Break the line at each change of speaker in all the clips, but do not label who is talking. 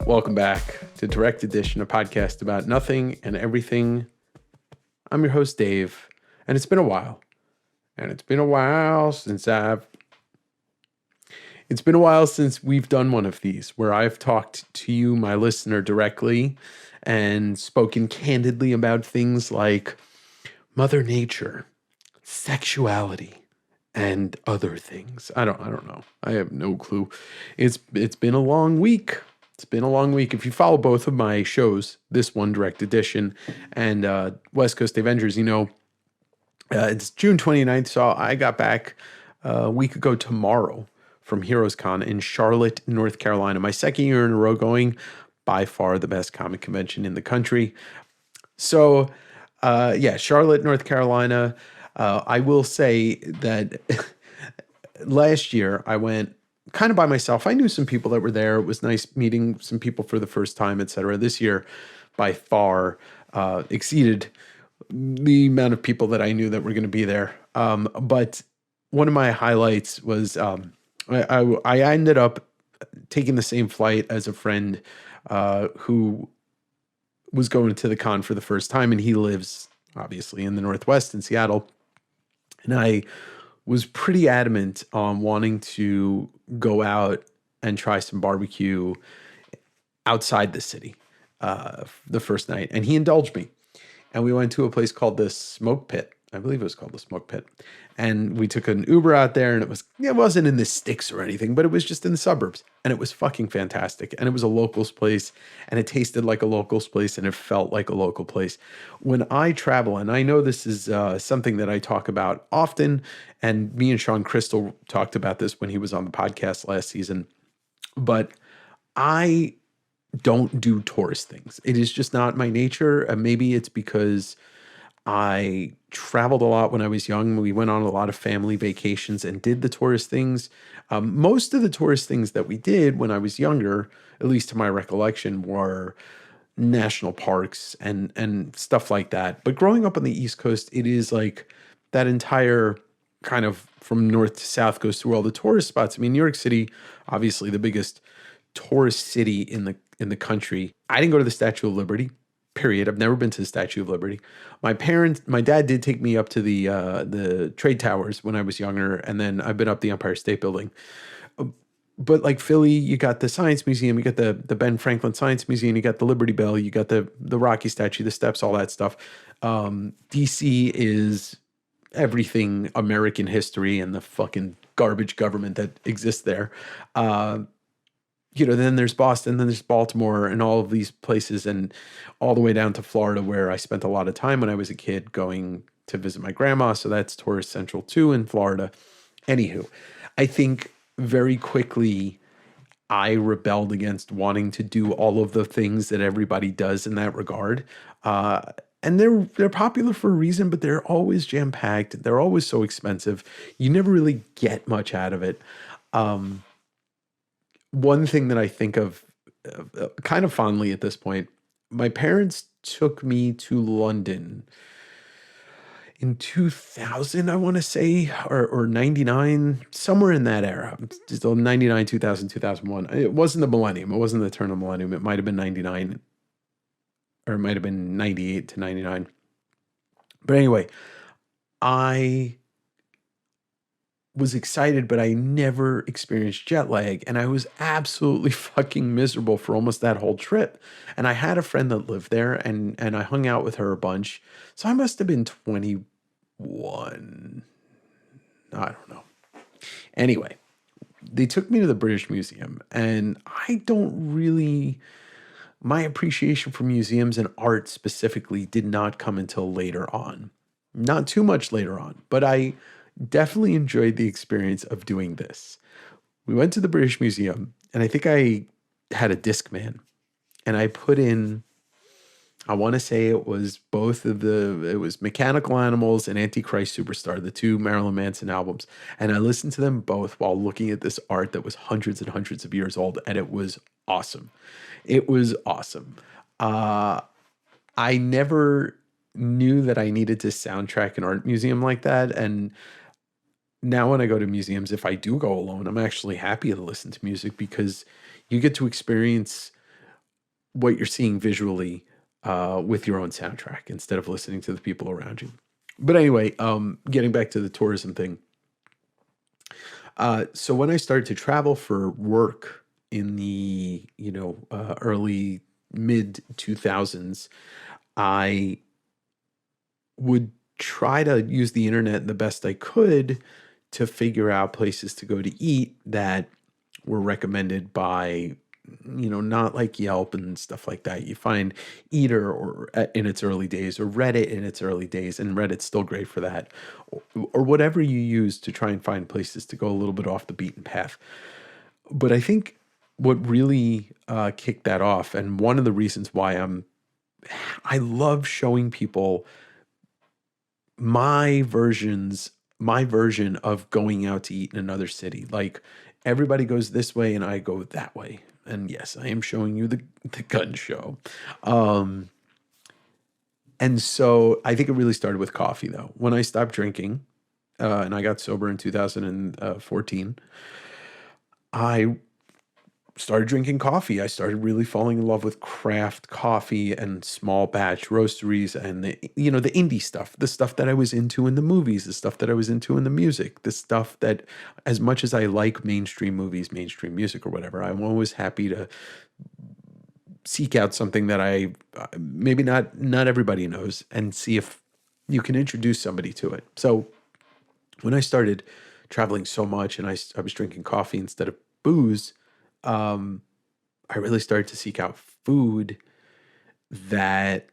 Welcome back to Direct Edition, a podcast about nothing and everything. I'm your host, Dave, and it's been a while. It's been a while since we've done one of these where I've talked to you, my listener, directly and spoken candidly about things like Mother Nature, sexuality, and other things. I don't know. I have no clue. It's been a long week. It's been a long week. If you follow both of my shows, this one, Direct Edition, and West Coast Davengers, you know, it's June 29th, so I got back a week ago tomorrow from Heroes Con in Charlotte, North Carolina. My second year in a row going, by far the best comic convention in the country. So, Charlotte, North Carolina. I will say that last year I went kind of by myself. I knew some people that were there. It was nice meeting some people for the first time, etc. This year, by far, exceeded the amount of people that I knew that were going to be there. But one of my highlights was I ended up taking the same flight as a friend who was going to the con for the first time, and he lives obviously in the Northwest in Seattle. And I was pretty adamant on wanting to go out and try some barbecue outside the city the first night. And he indulged me. And we went to a place called the Smoke Pit. I believe it was called the Smoke Pit. And we took an Uber out there, and it wasn't in the sticks or anything, but it was just in the suburbs. And it was fucking fantastic. And it was a locals place, and it tasted like a locals place, and it felt like a local place. When I travel, and I know this is something that I talk about often, and me and Sean Crystal talked about this when he was on the podcast last season, but I don't do tourist things. It is just not my nature. And maybe it's because I traveled a lot when I was young. We went on a lot of family vacations and did the tourist things. Most of the tourist things that we did when I was younger, at least to my recollection, were national parks and stuff like that. But growing up on the East Coast, it is like that entire kind of from north to south goes through all the tourist spots. I mean, New York City, obviously the biggest tourist city in the country. I didn't go to the Statue of Liberty. Period. I've never been to the Statue of Liberty. My dad did take me up to the trade towers when I was younger, and then I've been up the Empire State Building. But like Philly, you got the Science Museum, you got the Ben Franklin Science Museum, you got the Liberty Bell, you got the Rocky statue, the steps, all that stuff. DC is everything American history and the fucking garbage government that exists there. Then there's Boston, then there's Baltimore, and all of these places, and all the way down to Florida, where I spent a lot of time when I was a kid going to visit my grandma. So that's tourist central too in Florida. Anywho, I think very quickly I rebelled against wanting to do all of the things that everybody does in that regard. And they're popular for a reason, but they're always jam-packed. They're always so expensive. You never really get much out of it. One thing that I think of kind of fondly at this point, my parents took me to London in 2000, I want to say, or 99, somewhere in that era. So 99, 2000, 2001. It wasn't the millennium. It wasn't the turn of the millennium. It might have been 99, or it might have been 98 to 99. But anyway, I was excited, but I never experienced jet lag, and I was absolutely fucking miserable for almost that whole trip. And I had a friend that lived there, and I hung out with her a bunch. So I must have been 21. I don't know. Anyway, they took me to the British Museum, and my appreciation for museums and art specifically did not come until later on. Not too much later on, but I definitely enjoyed the experience of doing this. We went to the British Museum, and I think I had a Discman, and I put in, I want to say it was it was Mechanical Animals and Antichrist Superstar, the two Marilyn Manson albums. And I listened to them both while looking at this art that was hundreds and hundreds of years old, and it was awesome. It was awesome. I never knew that I needed to soundtrack an art museum like that, and now when I go to museums, if I do go alone, I'm actually happy to listen to music because you get to experience what you're seeing visually with your own soundtrack instead of listening to the people around you. But anyway, getting back to the tourism thing. So when I started to travel for work in the early mid 2000s, I would try to use the internet the best I could to figure out places to go to eat that were recommended by, not like Yelp and stuff like that. You find Eater or in its early days, or Reddit in its early days, and Reddit's still great for that, or whatever you use to try and find places to go a little bit off the beaten path. But I think what really kicked that off, and one of the reasons why I love showing people my version of going out to eat in another city. Like, everybody goes this way and I go that way. And yes, I am showing you the gun show. And so I think it really started with coffee, though. When I stopped drinking and I got sober in 2014, I started drinking coffee. I started really falling in love with craft coffee and small batch roasteries and the indie stuff, the stuff that I was into in the movies, the stuff that I was into in the music, the stuff that, as much as I like mainstream movies, mainstream music or whatever, I'm always happy to seek out something that I maybe not everybody knows, and see if you can introduce somebody to it. So when I started traveling so much and I was drinking coffee instead of booze, I really started to seek out food that,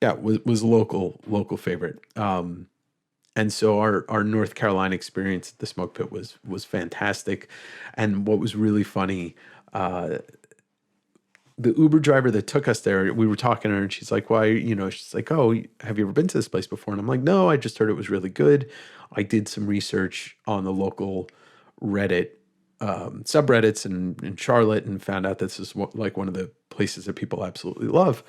yeah, was local favorite. And so our North Carolina experience at the Smoke Pit was fantastic. And what was really funny, the Uber driver that took us there, we were talking to her and she's like, why, she's like, oh, have you ever been to this place before? And I'm like, no, I just heard it was really good. I did some research on the local Reddit subreddits in Charlotte and found out this is like one of the places that people absolutely love.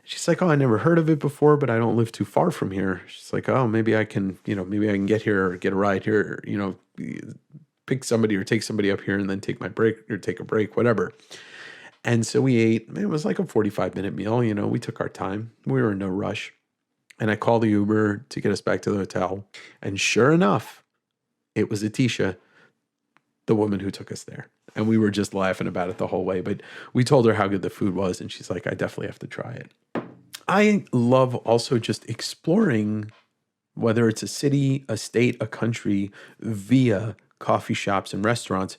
She's like, oh, I never heard of it before, but I don't live too far from here. She's like, oh, maybe I can get here or get a ride here, or, pick somebody or take somebody up here and then take my break or take a break, whatever. And so we ate. It was like a 45-minute meal. We took our time. We were in no rush. And I called the Uber to get us back to the hotel. And sure enough, it was Atisha, the woman who took us there. And we were just laughing about it the whole way. But we told her how good the food was. And she's like, I definitely have to try it. I love also just exploring, whether it's a city, a state, a country, via coffee shops and restaurants.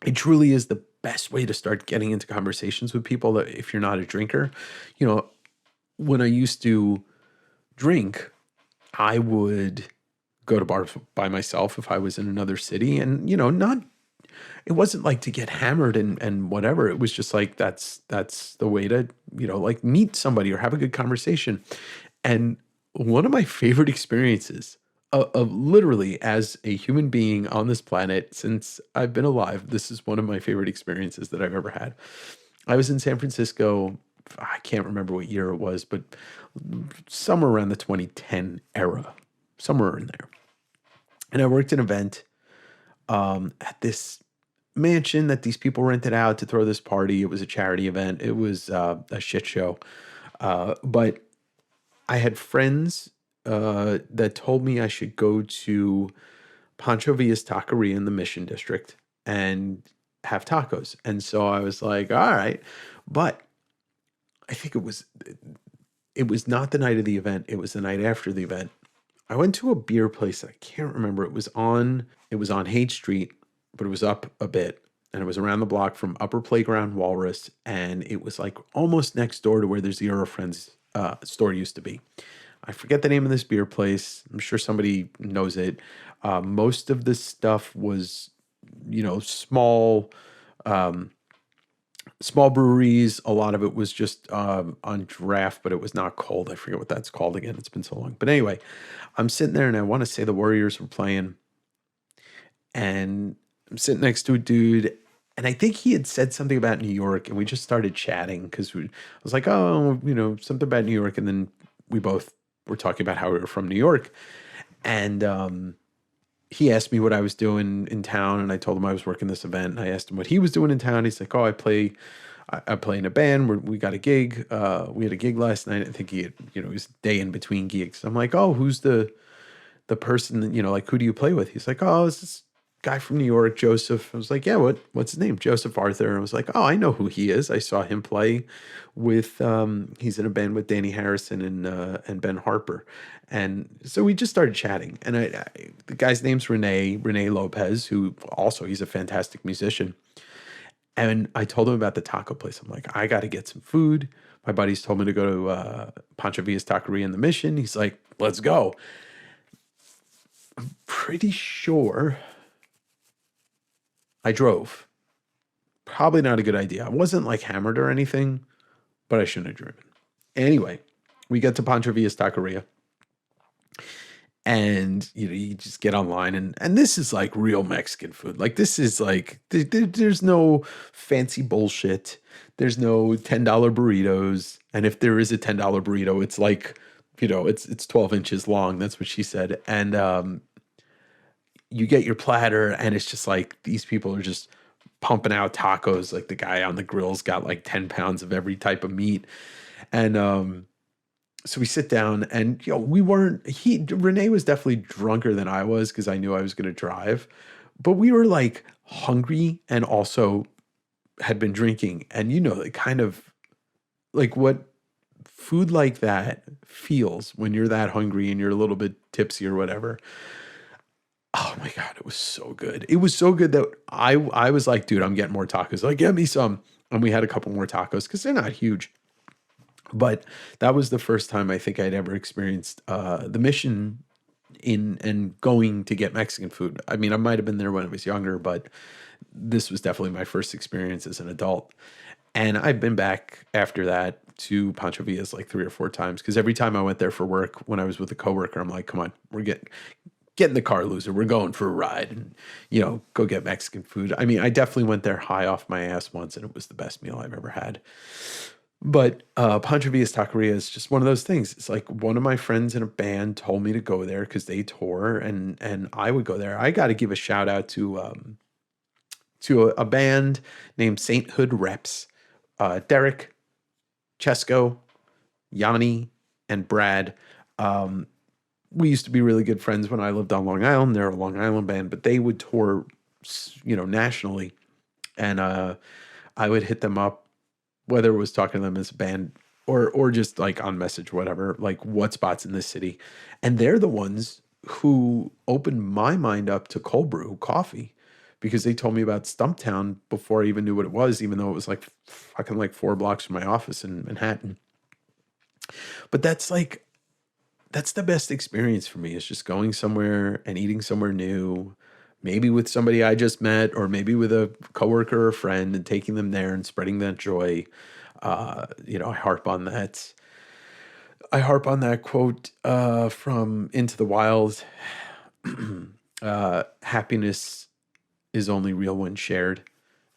It truly is the best way to start getting into conversations with people that, if you're not a drinker. When I used to drink, I would go to bars by myself if I was in another city, and it wasn't like to get hammered and whatever. It was just like that's the way to like meet somebody or have a good conversation. And one of my favorite experiences of literally, as a human being on this planet since I've been alive, this is one of my favorite experiences that I've ever had. I was in San Francisco. I can't remember what year it was, but somewhere around the 2010 era, somewhere in there. And I worked an event at this mansion that these people rented out to throw this party. It was a charity event. It was a shit show. But I had friends that told me I should go to Pancho Villa's Taqueria in the Mission District and have tacos. And so I was like, all right. But I think it was not the night of the event. It was the night after the event. I went to a beer place. I can't remember. It was on Haight Street, but it was up a bit. And it was around the block from Upper Playground Walrus. And it was like almost next door to where there's the Eurofriends store used to be. I forget the name of this beer place. I'm sure somebody knows it. Most of this stuff was, small breweries. A lot of it was just on draft, but it was not cold. I forget what that's called again. It's been so long. But anyway, I'm sitting there and I want to say the Warriors were playing. And I'm sitting next to a dude. And I think he had said something about New York. And we just started chatting because I was like, oh, something about New York. And then we both were talking about how we were from New York. And he asked me what I was doing in town, and I told him I was working this event. And I asked him what he was doing in town. He's like, oh, I play I play in a band. We got a gig. We had a gig last night. I think he had, it was day in between gigs. I'm like, oh, who's the person that, like, who do you play with? He's like, oh, it's this guy from New York, Joseph. I was like, yeah, what's his name? Joseph Arthur. And I was like, oh, I know who he is. I saw him play with, he's in a band with Danny Harrison and Ben Harper. And so we just started chatting. And the guy's name's Rene Lopez, who also, he's a fantastic musician. And I told him about the taco place. I'm like, I got to get some food. My buddies told me to go to Pancho Villa's Taqueria in the Mission. He's like, let's go. Pretty sure I drove. Probably not a good idea. I wasn't like hammered or anything, but I shouldn't have driven. Anyway, we get to Pancho Villa's Taqueria. And, you just get online and this is like real Mexican food. Like this is like, there's no fancy bullshit. There's no $10 burritos. And if there is a $10 burrito, it's like, it's 12 inches long. That's what she said. And you get your platter and it's just like, these people are just pumping out tacos. Like the guy on the grill's got like 10 pounds of every type of meat. And, so we sit down and, Renee was definitely drunker than I was because I knew I was going to drive, but we were like hungry and also had been drinking. And, it kind of like what food like that feels when you're that hungry and you're a little bit tipsy or whatever. Oh my God, it was so good. It was so good that I was like, dude, I'm getting more tacos. Like, get me some. And we had a couple more tacos because they're not huge. But that was the first time I think I'd ever experienced the Mission and going to get Mexican food. I mean, I might have been there when I was younger, but this was definitely my first experience as an adult. And I've been back after that to Pancho Villa's like 3 or 4 times because every time I went there for work when I was with a coworker, I'm like, come on, we're get in the car, loser. We're going for a ride and, go get Mexican food. I mean, I definitely went there high off my ass once and it was the best meal I've ever had. But Pancho Villa's Taqueria is just one of those things. It's like one of my friends in a band told me to go there because they tour, and I would go there. I got to give a shout out to a band named Sainthood Reps. Derek, Chesco, Yanni, and Brad. We used to be really good friends when I lived on Long Island. They're a Long Island band, but they would tour, nationally, and I would hit them up, whether it was talking to them as a band or just like on message, whatever, like what spots in this city. And they're the ones who opened my mind up to cold brew coffee because they told me about Stumptown before I even knew what it was, even though it was like fucking like 4 blocks from my office in Manhattan. But that's the best experience for me, is just going somewhere and eating somewhere new, maybe with somebody I just met, or maybe with a coworker or friend, and taking them there and spreading that joy. I harp on that. I harp on that quote from Into the Wild. Happiness is only real when shared.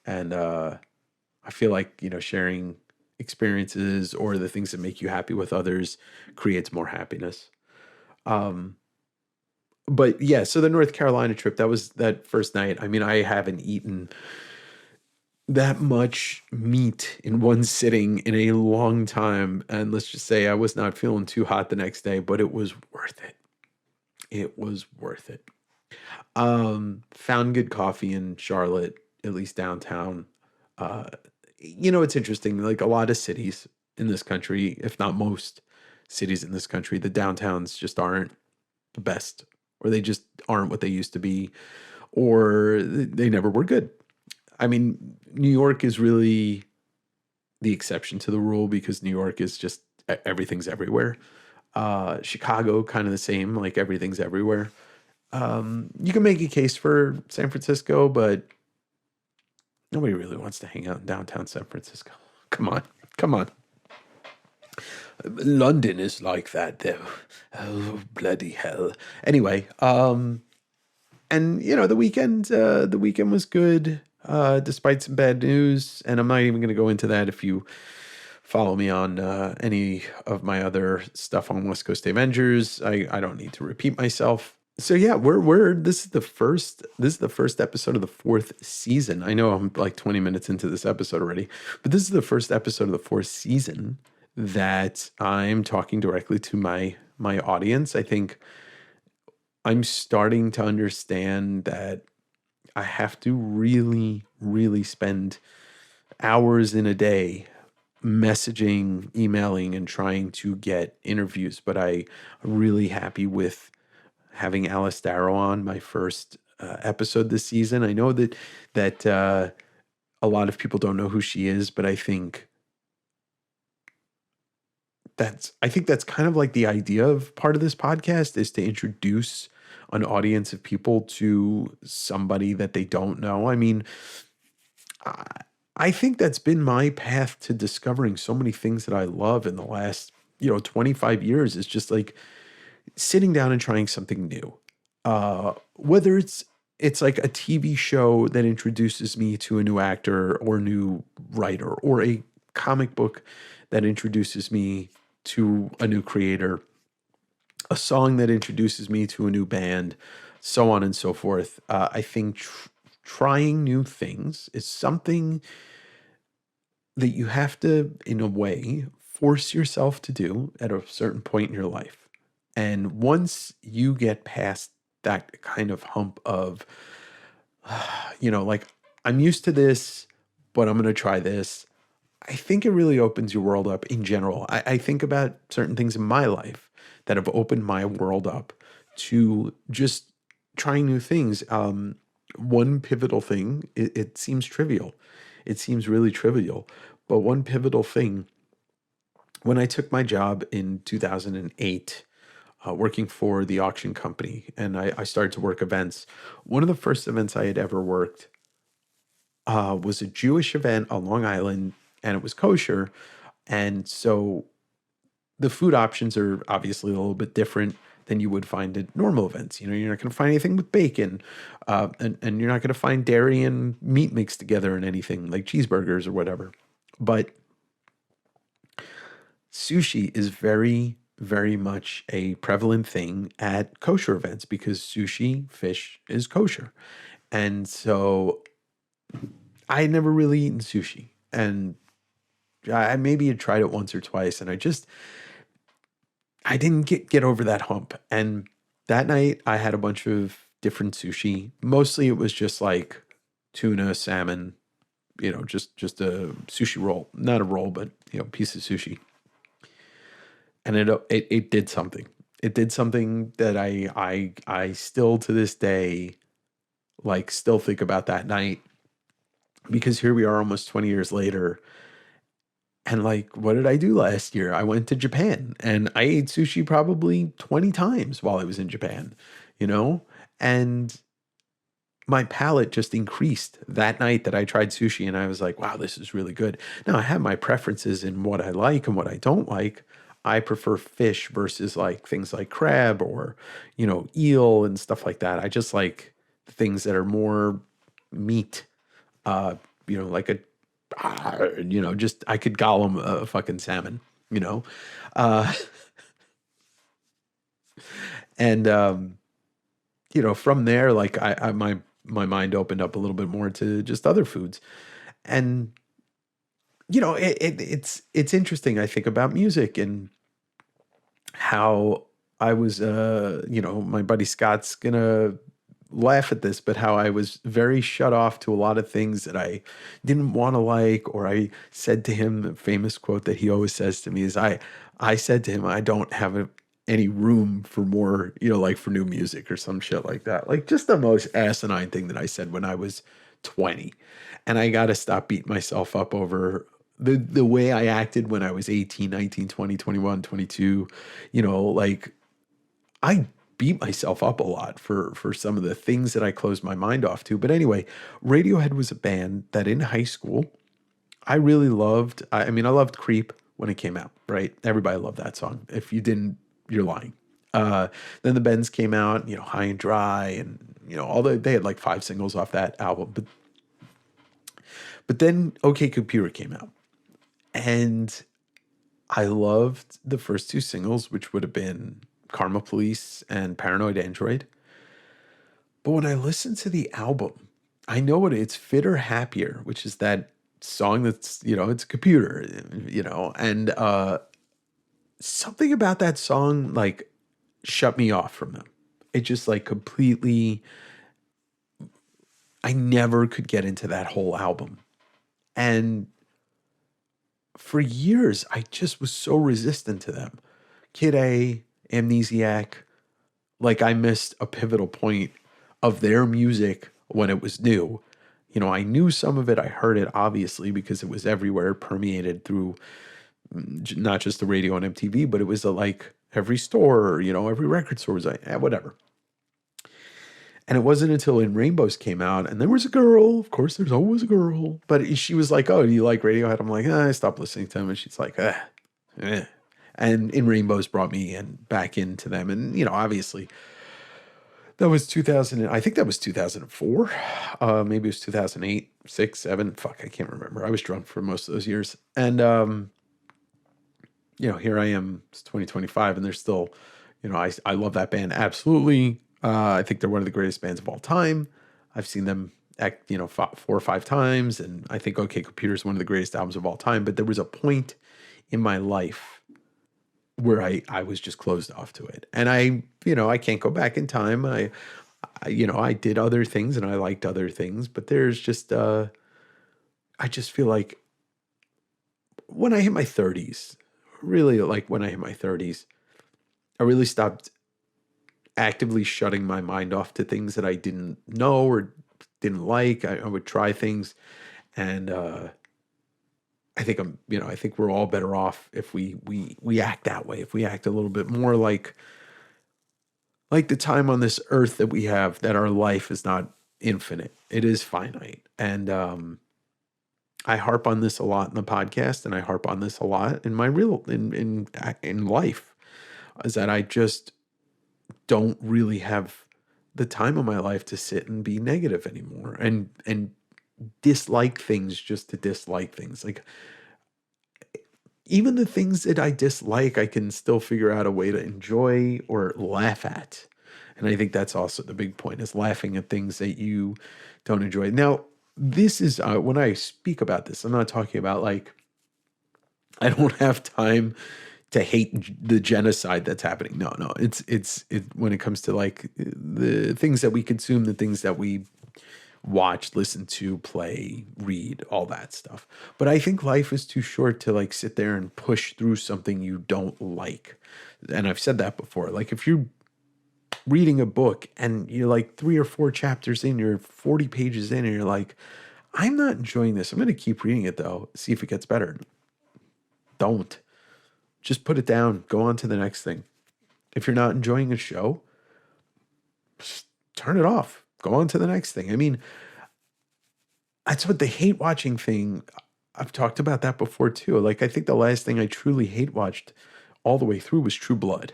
And I feel like, sharing experiences or the things that make you happy with others creates more happiness. But yeah, so the North Carolina trip, that was that first night. I mean, I haven't eaten that much meat in one sitting in a long time. And let's just say I was not feeling too hot the next day, but it was worth it. It was worth it. Found good coffee in Charlotte, at least downtown. It's interesting. Like a lot of cities in this country, if not most cities in this country, the downtowns just aren't the best, or they just aren't what they used to be, or they never were good. I mean, New York is really the exception to the rule because New York is just everything's everywhere. Chicago, kind of the same, like everything's everywhere. You can make a case for San Francisco, but nobody really wants to hang out in downtown San Francisco. Come on. London is like that, though. Oh, bloody hell. Anyway, and the weekend was good, despite some bad news. And I'm not even going to go into that. If you follow me on any of my other stuff on West Coast Davengers, I don't need to repeat myself. So yeah, we're this is the first episode of the fourth season. I know I'm like 20 minutes into this episode already, but this is the first episode of the fourth season that I'm talking directly to my audience. I think I'm starting to understand that I have to really, really spend hours in a day messaging, emailing, and trying to get interviews. But I'm really happy with having Alice Darrow on my first episode this season. I know that a lot of people don't know who she is, but I think that's kind of like the idea of part of this podcast is to introduce an audience of people to somebody that they don't know. I mean, I, I think that's been my path to discovering so many things that I love in the last, 25 years is just like sitting down and trying something new. Whether it's like a TV show that introduces me to a new actor or new writer, or a comic book that introduces me to a new creator, a song that introduces me to a new band, so on and so forth. I think trying new things is something that you have to, in a way, force yourself to do at a certain point in your life. And once you get past that kind of hump of, like, I'm used to this, but I'm going to try this, I think it really opens your world up in general. I think about certain things in my life that have opened my world up to just trying new things. One pivotal thing, it seems trivial. It seems really trivial. But one pivotal thing, when I took my job in 2008, working for the auction company, and I started to work events, one of the first events I had ever worked was a Jewish event on Long Island, and it was kosher. And so the food options are obviously a little bit different than you would find at normal events. You're not going to find anything with bacon, and you're not going to find dairy and meat mixed together in anything like cheeseburgers or whatever. But sushi is very, very much a prevalent thing at kosher events because sushi, fish, is kosher. And so I had never really eaten sushi. And I maybe had tried it once or twice, and I didn't get over that hump. And that night I had a bunch of different sushi. Mostly it was just like tuna, salmon, just a sushi roll, not a roll, but piece of sushi. And it did something. It did something that I still to this day like still think about that night, because here we are almost 20 years later. And like, what did I do last year? I went to Japan and I ate sushi probably 20 times while I was in Japan, you know? And my palate just increased that night that I tried sushi, and I was like, wow, this is really good. Now I have my preferences in what I like and what I don't like. I prefer fish versus like things like crab or, eel and stuff like that. I just like things that are more meat, uh, like just I could gobble a fucking salmon, you know? Uh, and, from there, like my mind opened up a little bit more to just other foods. And, it's interesting. I think about music and how I was, my buddy Scott's gonna laugh at this, but how I was very shut off to a lot of things that I didn't want to like, or I said to him, the famous quote that he always says to me is, I said to him, I don't have any room for more, like for new music or some shit like that. Like just the most asinine thing that I said when I was 20. And I got to stop beating myself up over the way I acted when I was 18, 19, 20, 21, 22. Like I beat myself up a lot for some of the things that I closed my mind off to. But anyway, Radiohead was a band that in high school I really loved. I mean, I loved Creep when it came out, right? Everybody loved that song. If you didn't, you're lying. Then the Bends came out, High and Dry, and they had like 5 singles off that album. But then OK Computer came out, and I loved the first two singles, which would have been Karma Police and Paranoid Android. But when I listen to the album, I know it's Fitter Happier, which is that song that's, it's a computer, and something about that song like shut me off from them. It just like completely, I never could get into that whole album. And for years, I just was so resistant to them. Kid A, Amnesiac, like I missed a pivotal point of their music when it was new. I knew some of it. I heard it obviously because it was everywhere, permeated through not just the radio and MTV, but it was like every store, every record store was like, whatever. And it wasn't until In Rainbows came out, and there was a girl. Of course, there's always a girl. But she was like, "Oh, do you like Radiohead?" I'm like, I stopped listening to them. And she's like, eh. And In Rainbows brought me back into them. And, obviously, that was 2000. I think that was 2004. Maybe it was 2008, 6, 7. Fuck, I can't remember. I was drunk for most of those years. And, here I am. It's 2025, and they're still, I love that band. Absolutely. I think they're one of the greatest bands of all time. I've seen them act, 4 or 5 times. And I think OK Computer is one of the greatest albums of all time. But there was a point in my life where I was just closed off to it. And I can't go back in time. I did other things and I liked other things. But there's just, I just feel like when I hit my 30s, really like when I hit my 30s, I really stopped actively shutting my mind off to things that I didn't know or didn't like. I would try things, and I think we're all better off if we act that way. If we act a little bit more like the time on this earth that we have, that our life is not infinite. It is finite. And I harp on this a lot in the podcast, and I harp on this a lot in my in life, is that I just don't really have the time of my life to sit and be negative anymore and dislike things just to dislike things. Like, even the things that I dislike, I can still figure out a way to enjoy or laugh at. And I think that's also the big point, is laughing at things that you don't enjoy. Now, this is, when I speak about this, I'm not talking about like, I don't have time to hate the genocide that's happening. No, it's when it comes to like the things that we consume, the things that we watch, listen to, play, read, all that stuff. But I think life is too short to like sit there and push through something you don't like. And I've said that before. Like, if you're reading a book and you're like 3 or 4 chapters in, you're 40 pages in, and you're like, I'm not enjoying this. I'm going to keep reading it though, see if it gets better. Don't. Just put it down. Go on to the next thing. If you're not enjoying a show, just turn it off. Go on to the next thing. I mean, that's what the hate watching thing, I've talked about that before too. Like, I think the last thing I truly hate watched all the way through was True Blood.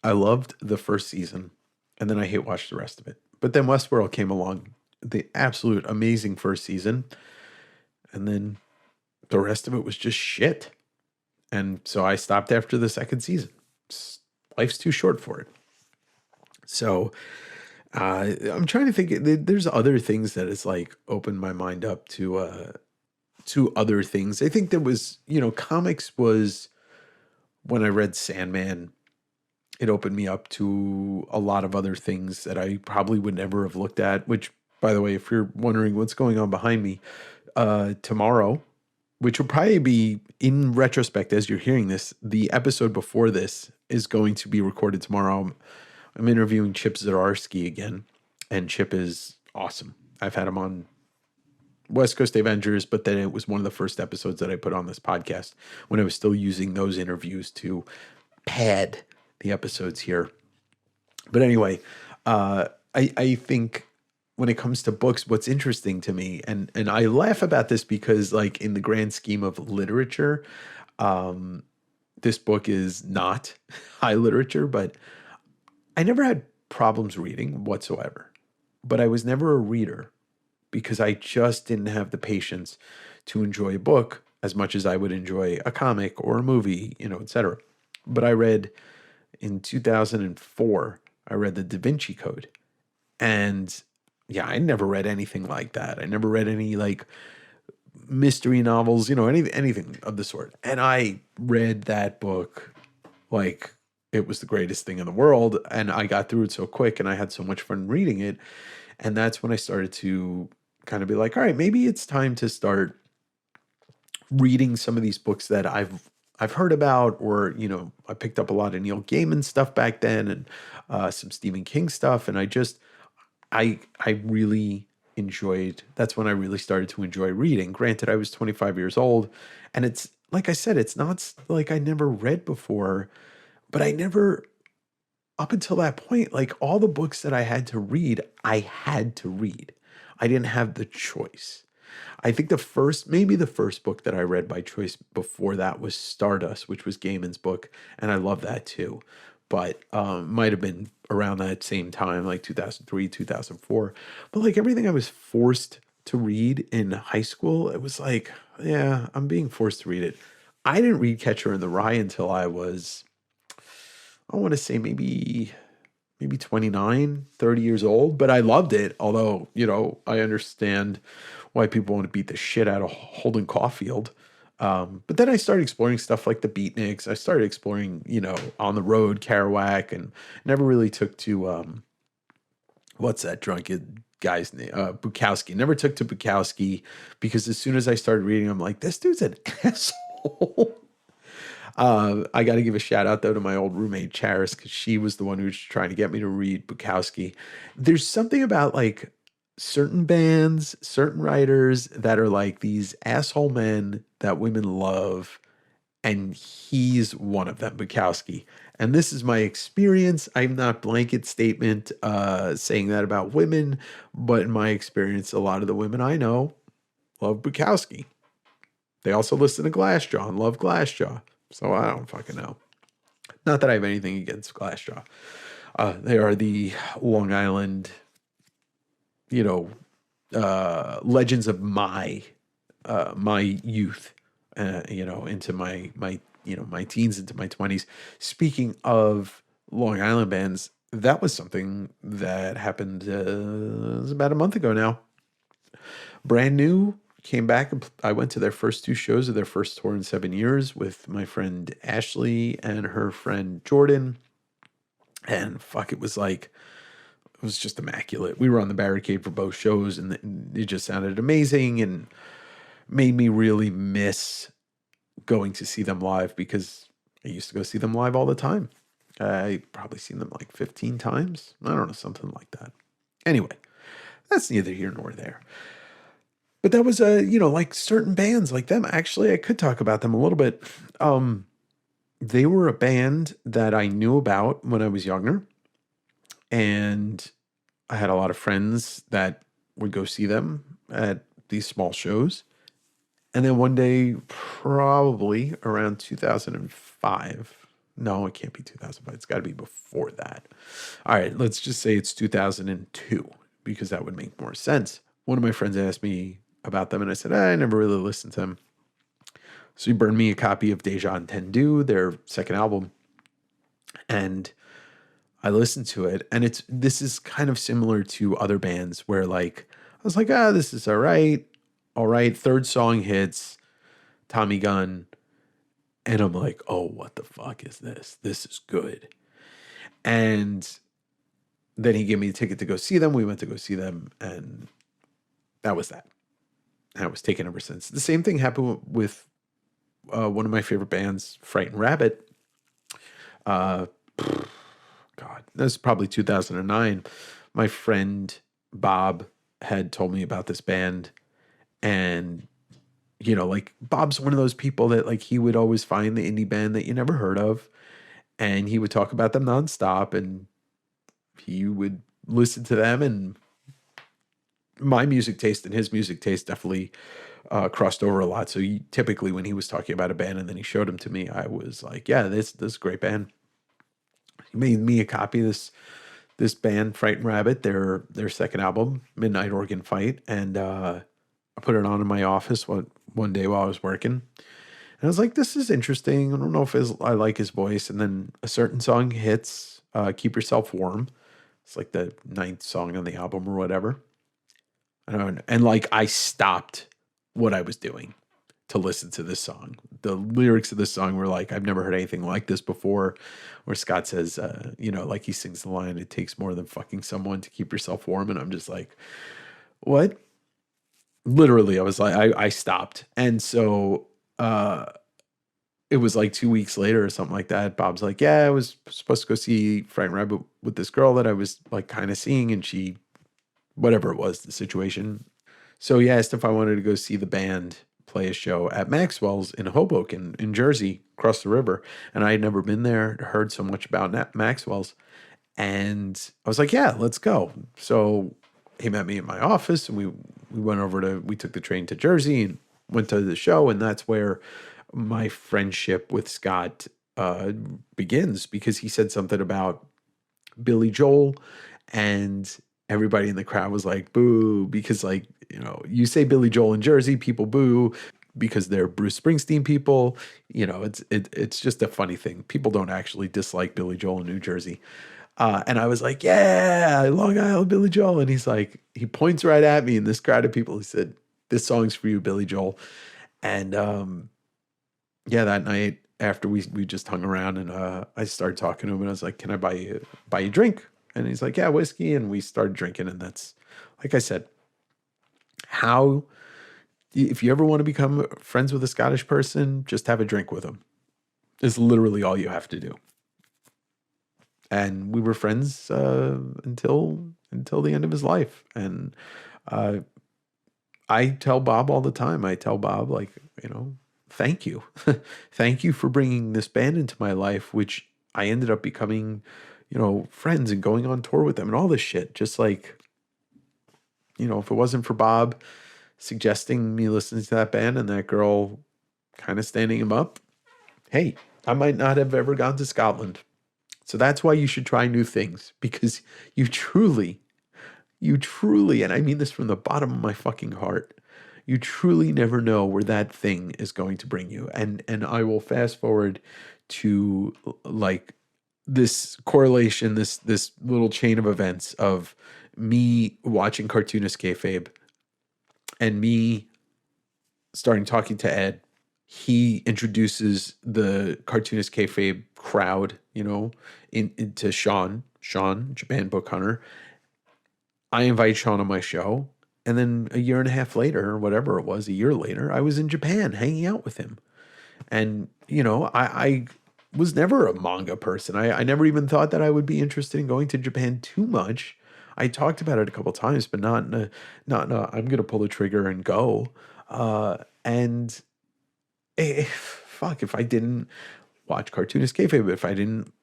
I loved the first season, and then I hate watched the rest of it. But then Westworld came along, the absolute amazing first season, and then the rest of it was just shit. And so I stopped after the second season. Life's too short for it. So I'm trying to think. There's other things that has like opened my mind up to other things. I think there was, comics was when I read Sandman. It opened me up to a lot of other things that I probably would never have looked at. Which, by the way, if you're wondering what's going on behind me, tomorrow, which will probably be, in retrospect, as you're hearing this, the episode before this is going to be recorded tomorrow. I'm interviewing Chip Zdarsky again, and Chip is awesome. I've had him on West Coast Davengers, but then it was one of the first episodes that I put on this podcast when I was still using those interviews to pad the episodes here. But anyway, I think when it comes to books, what's interesting to me, and I laugh about this because, like, in the grand scheme of literature, this book is not high literature, but I never had problems reading whatsoever. But I was never a reader because I just didn't have the patience to enjoy a book as much as I would enjoy a comic or a movie, etc. But I read in 2004, I read the Da Vinci Code. And yeah, I never read anything like that. I never read any like mystery novels, anything of the sort. And I read that book like it was the greatest thing in the world. And I got through it so quick and I had so much fun reading it. And that's when I started to kind of be like, all right, maybe it's time to start reading some of these books that I've heard about, or I picked up a lot of Neil Gaiman stuff back then, and some Stephen King stuff, and I really enjoyed. That's when I really started to enjoy reading. Granted, I was 25 years old, and it's like I said, it's not like I never read before, but I never, up until that point, like all the books that I had to read, I had to read. I didn't have the choice. I think maybe the first book that I read by choice before that was Stardust, which was Gaiman's book, and I love that too. But might have been around that same time, like 2003, 2004. But like everything I was forced to read in high school, it was like, yeah, I'm being forced to read it. I didn't read Catcher in the Rye until I was, I want to say maybe 29, 30 years old, but I loved it. Although, I understand why people want to beat the shit out of Holden Caulfield. But then I started exploring stuff like the Beatniks. I started exploring, On the Road, Kerouac, and never really took to, what's that drunken guy's name? Bukowski. Never took to Bukowski because as soon as I started reading, I'm like, this dude's an asshole. I got to give a shout out though to my old roommate Charis, because she was the one who was trying to get me to read Bukowski. There's something about like certain bands, certain writers that are like these asshole men that women love, and he's one of them, Bukowski. And this is my experience. I'm not blanket statement saying that about women, but in my experience, a lot of the women I know love Bukowski. They also listen to Glassjaw and love Glassjaw. So I don't fucking know. Not that I have anything against Glassjaw. They are the Long Island, legends of my youth, into my teens, into my 20s. Speaking of Long Island bands, that was something that happened it was about a month ago now. Brand new. Came back and I went to their first two shows of their first tour in 7 years with my friend Ashley and her friend Jordan. And fuck, it was just immaculate. We were on the barricade for both shows and it just sounded amazing and made me really miss going to see them live, because I used to go see them live all the time. I probably seen them like 15 times. I don't know, something like that. Anyway, that's neither here nor there. But that was like certain bands like them. Actually, I could talk about them a little bit. They were a band that I knew about when I was younger. And I had a lot of friends that would go see them at these small shows. And then one day, probably around 2005. No, it can't be 2005. It's got to be before that. All right, let's just say it's 2002, because that would make more sense. One of my friends asked me about them, and I said, I never really listened to them. So he burned me a copy of Deja Entendu, their second album, and I listened to it. And this is kind of similar to other bands where like I was like, this is all right. Third song hits, Tommy Gunn, and I'm like, oh, what the fuck is this? This is good. And then he gave me a ticket to go see them. We went to go see them, and that was that. I was taken ever since. The same thing happened with one of my favorite bands, Frightened Rabbit. God, that was probably 2009. My friend Bob had told me about this band, and like Bob's one of those people that like he would always find the indie band that you never heard of, and he would talk about them nonstop, and he would listen to them, and my music taste and his music taste definitely crossed over a lot. So typically when he was talking about a band and then he showed them to me, I was like, yeah, this is a great band. He made me a copy of this band, Frightened Rabbit, their second album, Midnight Organ Fight, and I put it on in my office one day while I was working. And I was like, this is interesting. I don't know if I like his voice. And then a certain song hits, Keep Yourself Warm, It's like the 9th song on the album or whatever. I don't know. And like I stopped what I was doing to listen to this song. The lyrics of this song were like, I've never heard anything like this before. Where Scott says, like he sings the line, "It takes more than fucking someone to keep yourself warm." And I'm just like, what? Literally, I was like, I stopped. And so it was like 2 weeks later or something like that. Bob's like, yeah, I was supposed to go see Frank Rabbit with this girl that I was like kind of seeing, and she, whatever it was, the situation. So he asked if I wanted to go see the band play a show at Maxwell's in Hoboken, in Jersey, across the river. And I had never been there, heard so much about Maxwell's. And I was like, yeah, let's go. So he met me in my office, and we took the train to Jersey and went to the show. And that's where my friendship with Scott begins, because he said something about Billy Joel, and everybody in the crowd was like, boo, because like, you say Billy Joel in Jersey, people boo because they're Bruce Springsteen people. It's just a funny thing. People don't actually dislike Billy Joel in New Jersey. And I was like, yeah, Long Island Billy Joel. And he's like, he points right at me in this crowd of people. He said, "This song's for you, Billy Joel." And yeah, that night after we just hung around, and I started talking to him, and I was like, "Can I buy you a drink?" And he's like, "Yeah, whiskey." And we started drinking, and that's, like I said, if you ever want to become friends with a Scottish person, just have a drink with them. It's literally all you have to do. And we were friends until the end of his life. And I tell Bob all the time. I tell Bob, like, thank you. Thank you for bringing this band into my life, which I ended up becoming, friends and going on tour with them and all this shit. Just like, if it wasn't for Bob suggesting me listening to that band and that girl kind of standing him up, hey, I might not have ever gone to Scotland. So that's why you should try new things, because you truly, and I mean this from the bottom of my fucking heart, you truly never know where that thing is going to bring you. And I will fast forward to like this correlation, this little chain of events of me watching Cartoonist Kayfabe and me starting talking to Ed. He introduces the Cartoonist Kayfabe crowd, into Sean, Japan Book Hunter. I invite Sean on my show. And then a year and a half later, or whatever it was, a year later, I was in Japan hanging out with him. And, I was never a manga person. I never even thought that I would be interested in going to Japan too much. I talked about it a couple times, but not in a, I'm going to pull the trigger and go. And fuck, if I didn't watch Cartoonist Kayfabe, if I didn't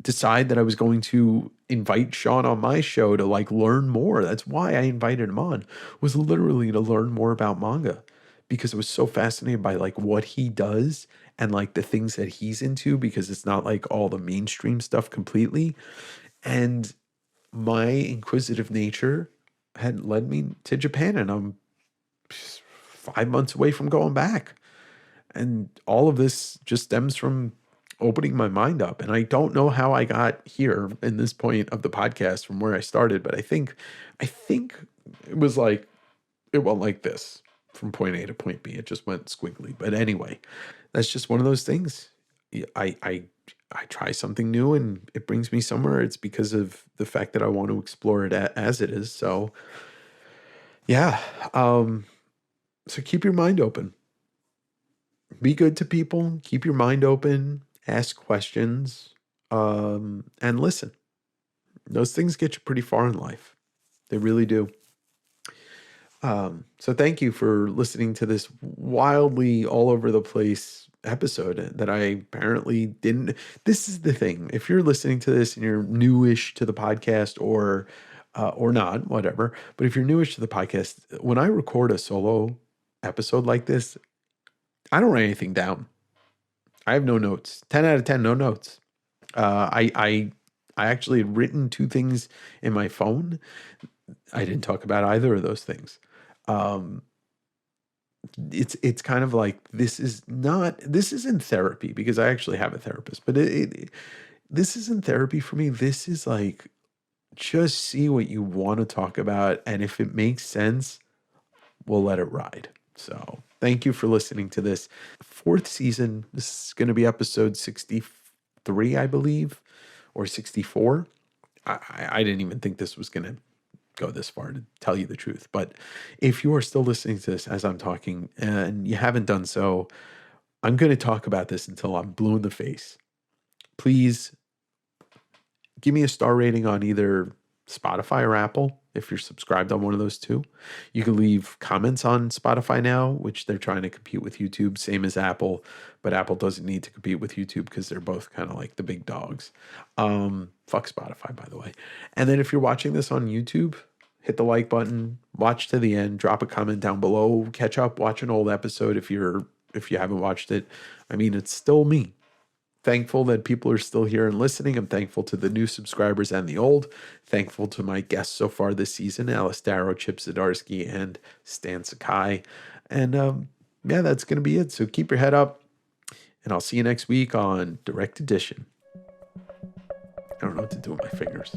decide that I was going to invite Sean on my show to like learn more, that's why I invited him on, was literally to learn more about manga, because I was so fascinated by like what he does and like the things that he's into, because it's not like all the mainstream stuff completely. And my inquisitive nature had led me to Japan, and I'm 5 months away from going back. And all of this just stems from opening my mind up. And I don't know how I got here in this point of the podcast from where I started, but I think it was like, it went like this from point A to point B. It just went squiggly. But anyway, that's just one of those things. I try something new and it brings me somewhere. It's because of the fact that I want to explore it as it is. So yeah. So keep your mind open. Be good to people. Keep your mind open. Ask questions. And listen. Those things get you pretty far in life. They really do. So thank you for listening to this wildly all over the place episode that I apparently didn't. This is the thing. If you're listening to this and you're newish to the podcast or not, whatever. But if you're newish to the podcast, when I record a solo episode like this, I don't write anything down. I have no notes. 10 out of 10, no notes. I actually had written 2 things in my phone. I didn't talk about either of those things. It's kind of like, this isn't therapy, because I actually have a therapist, but this isn't therapy for me. This is like just see what you want to talk about. And if it makes sense, we'll let it ride. So thank you for listening to this fourth season. This is going to be episode 63, I believe, or 64. I didn't even think this was going to go this far, to tell you the truth. But if you are still listening to this as I'm talking and you haven't done so, I'm going to talk about this until I'm blue in the face. Please give me a star rating on either Spotify or Apple if you're subscribed on one of those two. You can leave comments on Spotify now, which they're trying to compete with YouTube, same as Apple, but Apple doesn't need to compete with YouTube because they're both kind of like the big dogs. Fuck Spotify, by the way. And then if you're watching this on YouTube, hit the like button, watch to the end, drop a comment down below, catch up, watch an old episode if you haven't watched it. I mean, it's still me. Thankful that people are still here and listening. I'm thankful to the new subscribers and the old. Thankful to my guests so far this season, Alice Darrow, Chip Zdarsky, and Stan Sakai. And yeah, that's going to be it. So keep your head up, and I'll see you next week on Direct Edition. I don't know what to do with my fingers.